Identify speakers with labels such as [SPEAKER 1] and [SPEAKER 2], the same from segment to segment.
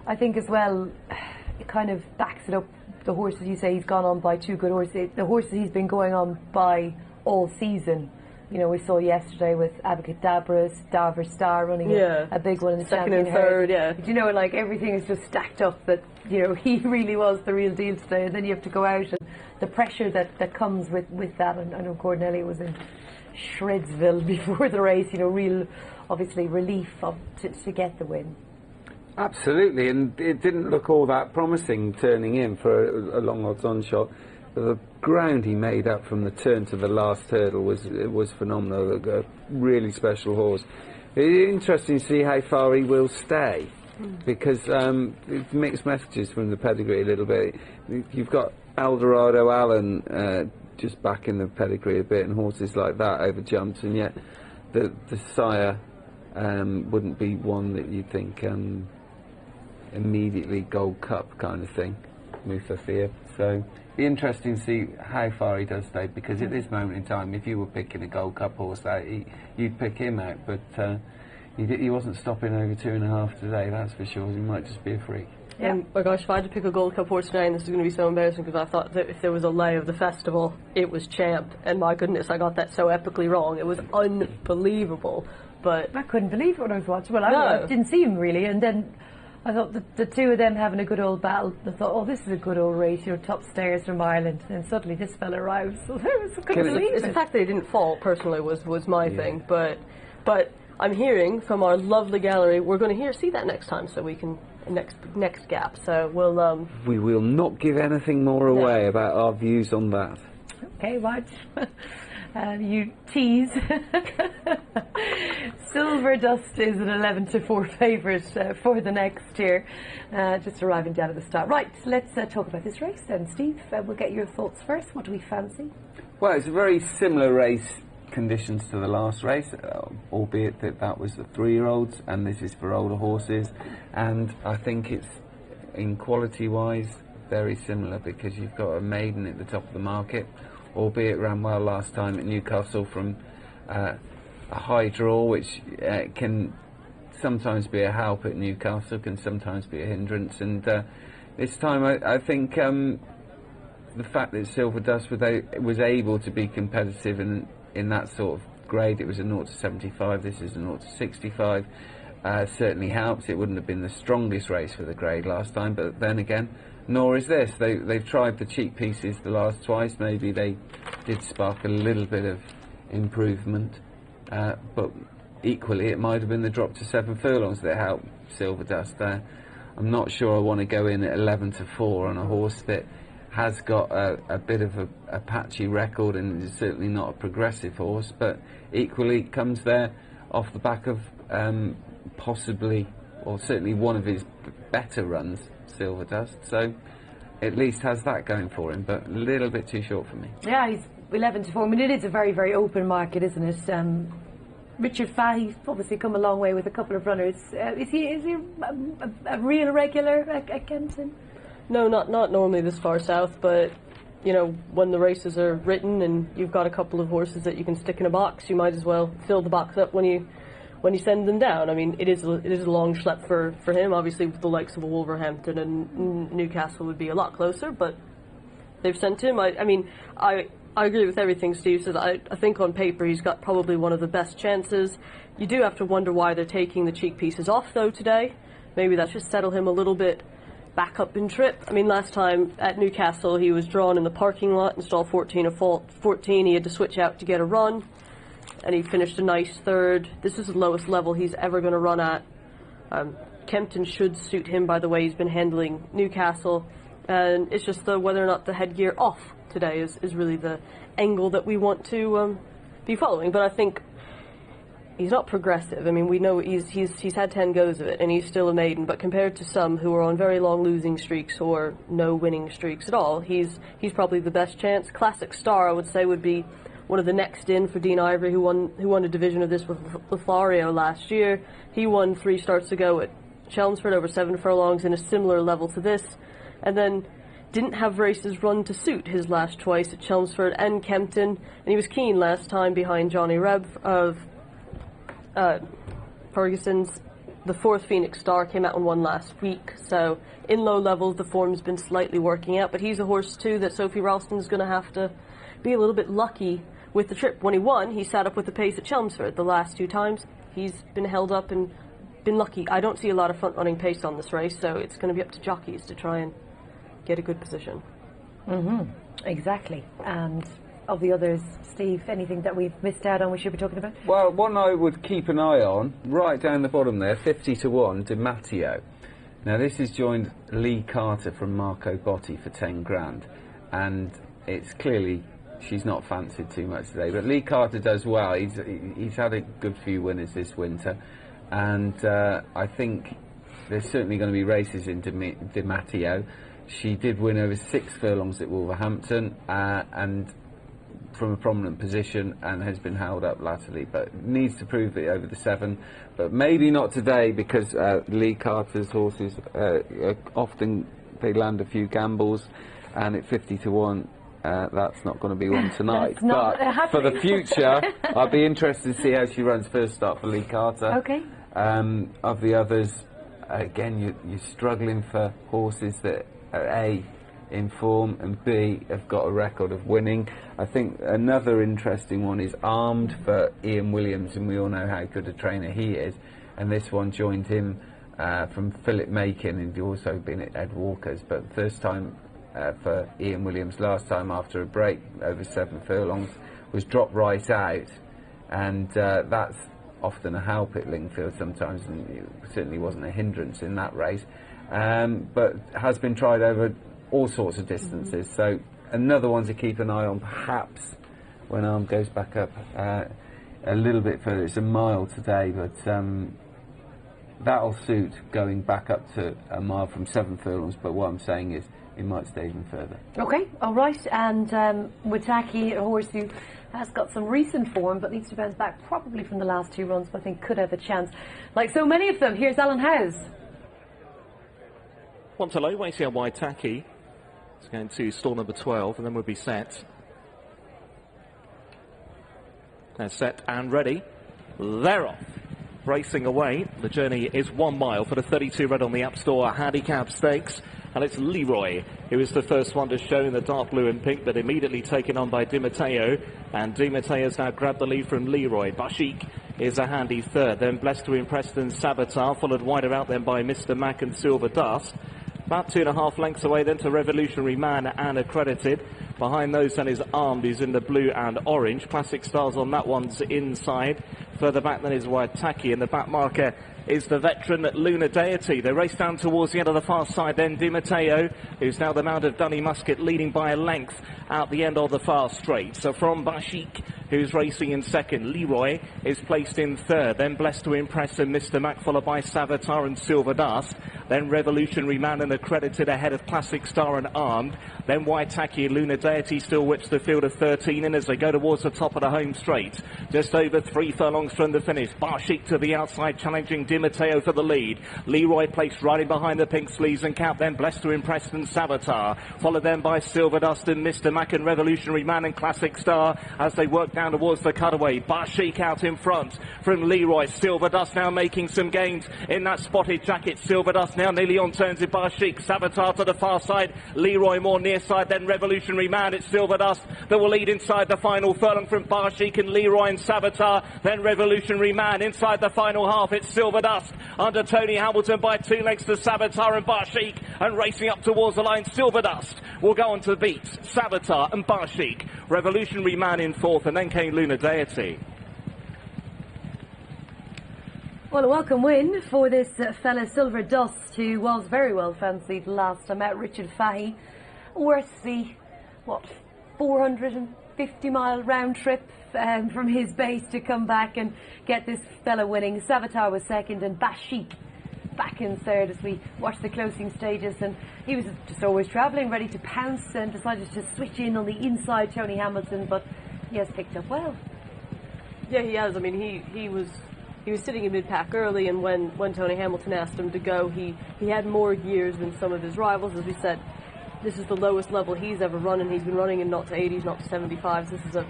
[SPEAKER 1] I think as well, it kind of backs it up. The horses you say he's gone on by 2 good horses. The horses he's been going on by all season. You know, we saw yesterday with Advocate Darver Star running a big one in the
[SPEAKER 2] second and third,
[SPEAKER 1] You know, like everything is just stacked up that, you know, he really was the real deal today. And then you have to go out and the pressure that comes with that. And I know Gordon Elliott was in Shredsville before the race, you know, real, obviously, relief to get the win.
[SPEAKER 3] Absolutely, and it didn't look all that promising turning in for a long odds-on shot. But the ground he made up from the turn to the last hurdle was phenomenal. A really special horse. It's interesting to see how far he will stay, because it's mixed messages from the pedigree a little bit. You've got Eldorado Allen just back in the pedigree a bit, and horses like that over jumps, and yet the sire wouldn't be one that you think immediately Gold Cup kind of thing, Mufafia. So be interesting to see how far he does stay, because at this moment in time, if you were picking a Gold Cup horse out, you'd pick him out, but he wasn't stopping over 2.5 today, that's for sure. He might just be a freak.
[SPEAKER 2] Yeah. My gosh, if I had to pick a Gold Cup horse today, and this is going to be so embarrassing because I thought that if there was a lay of the festival, it was Champ, and my goodness, I got that so epically wrong. It was unbelievable. But
[SPEAKER 1] I couldn't believe it when I was watching. Well, I didn't see him really, and then I thought the two of them having a good old battle. I thought, oh, this is a good old race, you know, top stayers from Ireland. And suddenly this fella arrives. So I couldn't believe it.
[SPEAKER 2] The fact that he didn't fall, personally, was my thing. But I'm hearing from our lovely gallery, we're going to see that next time, so we can next gap. So we'll
[SPEAKER 3] we will not give anything more away about our views on that.
[SPEAKER 1] Okay, right. You tease. Silver Dust is an 11-4 favourite for the next year, just arriving down at the start. Right, let's talk about this race then, Steve. We'll get your thoughts first. What do we fancy?
[SPEAKER 3] Well, it's a very similar race conditions to the last race, albeit that was the 3-year-olds and this is for older horses, and I think it's, in quality-wise, very similar, because you've got a maiden at the top of the market, albeit ran well last time at Newcastle from a high draw, which can sometimes be a help at Newcastle, can sometimes be a hindrance, and this time I think the fact that Silver Dust was able to be competitive in that sort of grade, it was a 0-75, this is a 0-65, certainly helps. It wouldn't have been the strongest race for the grade last time, but then again, nor is this. They've tried the cheap pieces the last twice. Maybe they did spark a little bit of improvement, but equally it might have been the drop to 7 furlongs that helped Silver Dust there. I'm not sure I want to go in at 11-4 on a horse that has got a bit of a patchy record and is certainly not a progressive horse, but equally comes there off the back of possibly, or certainly one of his better runs, Silver Dust, so at least has that going for him, but a little bit too short for me.
[SPEAKER 1] Yeah, he's 11-4. I mean, it is a very, very open market, isn't it? Richard Fahey's obviously come a long way with a couple of runners. Is he a real regular at Kempton?
[SPEAKER 2] No, not normally this far south, but you know, when the races are written and you've got a couple of horses that you can stick in a box, you might as well fill the box up when you send them down. I mean, it is a long schlep for him. Obviously, with the likes of a Wolverhampton and Newcastle would be a lot closer, but they've sent him. I mean, I agree with everything Steve said. I think on paper he's got probably one of the best chances. You do have to wonder why they're taking the cheek pieces off though today. Maybe that should settle him a little bit back up in trip. I mean, last time at Newcastle he was drawn in the parking lot in stall 14 or 14. He had to switch out to get a run, and he finished a nice third. This is the lowest level he's ever going to run at. Kempton should suit him by the way he's been handling Newcastle, and it's just whether or not the headgear off today is really the angle that we want to be following. But I think he's not progressive. I mean, we know he's had 10 goes of it, and he's still a maiden. But compared to some who are on very long losing streaks or no winning streaks at all, he's probably the best chance. Classic Star, I would say, would be one of the next in for Dean Ivory, who won a division of this with Lothario last year. He won 3 starts ago at Chelmsford over 7 furlongs in a similar level to this, and then didn't have races run to suit his last twice at Chelmsford and Kempton, and he was keen last time behind Johnny Reb of Ferguson's, the fourth Phoenix Star came out and won last week, so in low levels the form's been slightly working out, but he's a horse too that Sophie Ralston's going to have to be a little bit lucky with the trip. When he won, he sat up with the pace at Chelmsford. The last 2 times he's been held up and been lucky. I don't see a lot of front running pace on this race, so it's going to be up to jockeys to try and get a good position.
[SPEAKER 1] Exactly. And of the others, Steve, anything that we've missed out on we should be talking about?
[SPEAKER 3] Well, one I would keep an eye on, right down the bottom there, 50 to 1, Di Matteo. Now this has joined Lee Carter from Marco Botti for 10 grand, and it's clearly she's not fancied too much today, but Lee Carter does well. He's had a good few winners this winter, and I think there's certainly going to be races in Di Matteo. She did win over 6 furlongs at Wolverhampton, and from a prominent position, and has been held up latterly, but needs to prove it over the 7, but maybe not today, because Lee Carter's horses often they land a few gambles, and at 50 to 1 that's not going to be one tonight. But for the future, I'd be interested to see how she runs first start for Lee Carter.
[SPEAKER 1] Okay.
[SPEAKER 3] Of the others, again, you're struggling for horses that are A, in form, and B, have got a record of winning. I think another interesting one is Armed for Ian Williams, and we all know how good a trainer he is, and this one joined him from Philip Macon, and he'd also been at Ed Walker's, but first time for Ian Williams last time after a break over 7 furlongs, was dropped right out, and that's often a help at Lingfield sometimes, and it certainly wasn't a hindrance in that race, but has been tried over all sorts of distances, so another one to keep an eye on, perhaps when Arm goes back up a little bit further. It's a mile today, but that'll suit going back up to a mile from 7 furlongs, but what I'm saying is it might stay even further.
[SPEAKER 1] Okay, all right, and Wataki, a horse who has got some recent form but needs to bounce back probably from the last 2 runs, but I think could have a chance. Like so many of them, here's Alan Howes.
[SPEAKER 4] One to low, waiting on Waitaki. It's going to stall number 12, and then we'll be set. They're set and ready. They're off. Racing away. The journey is 1 mile for the 32 red on the App Store Handicap Stakes. And it's Leroy who is the first one to show in the dark blue and pink, but immediately taken on by Di Matteo. And Di Matteo's now grabbed the lead from Leroy. Baashiq is a handy third. Then Blessed to Impress and Saboteur, followed wider out then by Mr. Mac and Silver Dust. About 2.5 lengths away then to Revolutionary Man and Accredited. Behind those then is Armed, who's in the blue and orange. Classic Stars on that one's inside. Further back then is Waitaki, and the back marker is the veteran Luna Deity. They race down towards the end of the far side then. Di Matteo, who's now the mount of Dunny Musket, leading by a length out the end of the far straight. So from Baashiq, who's racing in second, Leroy is placed in third. Then Blessed to Impress and Mr. Mac, followed by Saboteur and Silver Dust. Then Revolutionary Man and Accredited ahead of Classic Star and Armed. Then Waitaki and Luna Deity still whips the field of 13 in as they go towards the top of the home straight. Just over 3 furlongs from the finish. Baashiq to the outside, challenging Di Matteo for the lead. Leroy placed riding behind the pink sleeves and cap. Then Blessed to Impress and Saboteur. Followed then by Silver Dust and Mr. Mac and Revolutionary Man and Classic Star as they work down towards the cutaway. Baashiq out in front from Leroy. Silver Dust now making some gains in that spotted jacket. Silver Dust now nearly on turns with Baashiq. Saboteur to the far side. Leroy more near side. Then Revolutionary Man. It's Silver Dust that will lead inside the final furlong from Baashiq and Leroy and Saboteur. Then Revolutionary Man inside the final half. It's Silver Dust under Tony Hamilton by 2 lengths to Saboteur and Baashiq, and racing up towards the line. Silver Dust will go on to beat Saboteur and Baashiq. Revolutionary Man in fourth, and then came Luna Deity.
[SPEAKER 1] Well, a welcome win for this fella Silver Dust, who was very well fancied last time out. Richard Fahey, worth the, 450-mile round trip from his base to come back and get this fella winning. Saboteur was second, and Baashiq back in third as we watched the closing stages, and he was just always travelling, ready to pounce, and decided to switch in on the inside Tony Hamilton, but he has picked up well.
[SPEAKER 2] Yeah, he has. I mean, he was sitting in mid-pack early, and when Tony Hamilton asked him to go, he had more years than some of his rivals. As we said, this is the lowest level he's ever run, and he's been running in 0 to 80s, 0 to 75s. This is a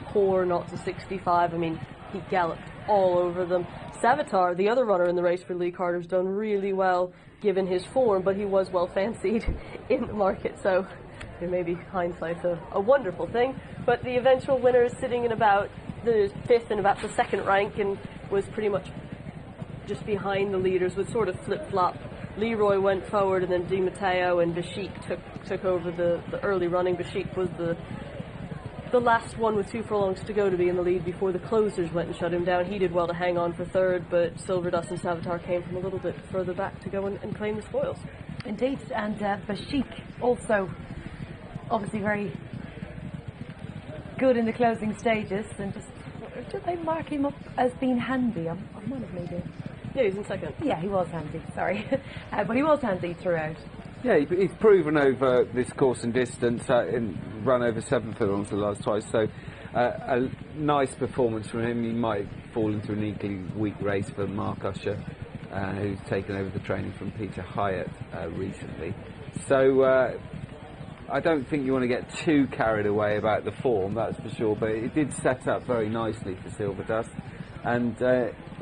[SPEAKER 2] poor 0 to 65. I mean, he galloped all over them. Savitar, the other runner in the race for Lee Carter's, done really well given his form, but he was well fancied in the market, so maybe hindsight's a wonderful thing. But the eventual winner is sitting in about the 5th and about the 2nd rank, and was pretty much just behind the leaders, with sort of flip-flop. Leroy went forward, and then Di Matteo and Baashiq took over the early running. Baashiq was the last one with 2 furlongs to go to be in the lead before the closers went and shut him down. He did well to hang on for 3rd, but Silverdust and Savitar came from a little bit further back to go and claim the spoils.
[SPEAKER 1] Indeed, and Baashiq also obviously very good in the closing stages, and just, did they mark him up as being handy? I might have made it.
[SPEAKER 2] Yeah, he's in 2nd.
[SPEAKER 1] Yeah, he was handy, sorry. But he was handy throughout.
[SPEAKER 3] Yeah, he's proven over this course and distance, run over 7 furlongs the last twice, so a nice performance from him. He might fall into an equally weak race for Mark Usher, who's taken over the training from Peter Hyatt recently. So I don't think you want to get too carried away about the form, that's for sure, but it did set up very nicely for Silverdust. And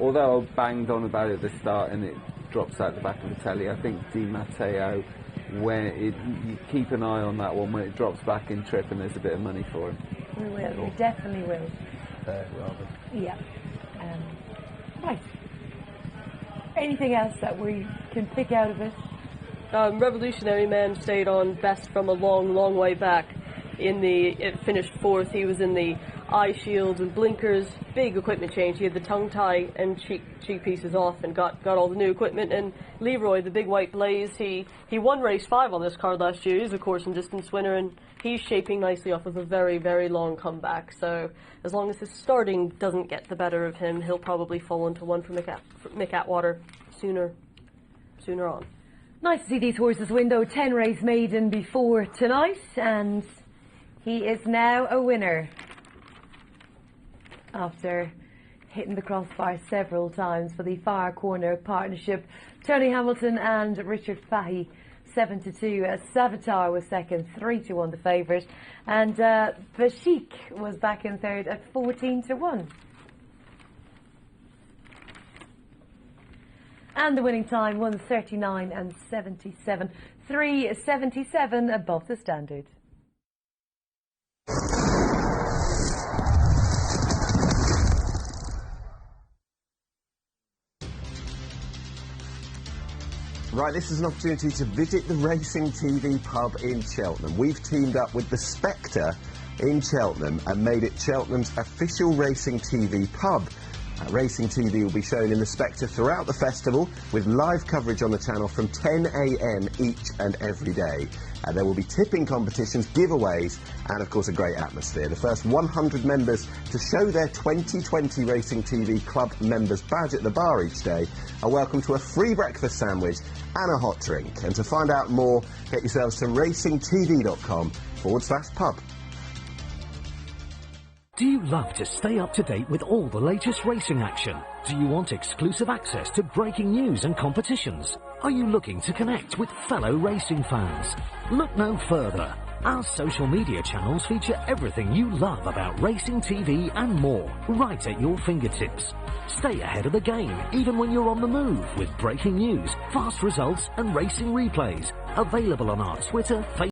[SPEAKER 3] although I banged on about it at the start and it drops out the back of the telly, I think Di Matteo, you keep an eye on that one when it drops back in trip and there's a bit of money for him.
[SPEAKER 1] We will, we definitely will.
[SPEAKER 3] Rather.
[SPEAKER 1] Yeah. Right. Anything else that we can pick out of it?
[SPEAKER 2] Revolutionary Man stayed on best from a long, long way back. It finished 4th. He was in the eye shields and blinkers, big equipment change. He had the tongue tie and cheek pieces off and got all the new equipment. And Leroy, the big white blaze, he won race 5 on this card last year. He's a course and distance winner, and he's shaping nicely off of a very, very long comeback. So as long as his starting doesn't get the better of him, he'll probably fall into one for Mick Atwater sooner on.
[SPEAKER 1] Nice to see these horses win, though. 10 race maiden before tonight, and he is now a winner after hitting the crossbar several times for the Far Corner partnership. Tony Hamilton and Richard Fahey, 7-2. Savitar was 2nd, 3-1 the favourite, and Baashiq was back in 3rd at 14-1. And the winning time, 1:39 and 77, 3:77 above the standard.
[SPEAKER 5] Right, this is an opportunity to visit the Racing TV pub in Cheltenham. We've teamed up with the Spectre in Cheltenham and made it Cheltenham's official Racing TV pub. Racing TV will be shown in the Spectre throughout the festival, with live coverage on the channel from 10 AM each and every day. There will be tipping competitions, giveaways, and of course a great atmosphere. The first 100 members to show their 2020 Racing TV Club members badge at the bar each day are welcome to a free breakfast sandwich and a hot drink. And to find out more, get yourselves to racingtv.com/pub.
[SPEAKER 6] Do you love to stay up to date with all the latest racing action? Do you want exclusive access to breaking news and competitions? Are you looking to connect with fellow racing fans? Look no further. Our social media channels feature everything you love about racing TV and more, right at your fingertips. Stay ahead of the game, even when you're on the move, with breaking news, fast results and racing replays. Available on our Twitter, Facebook,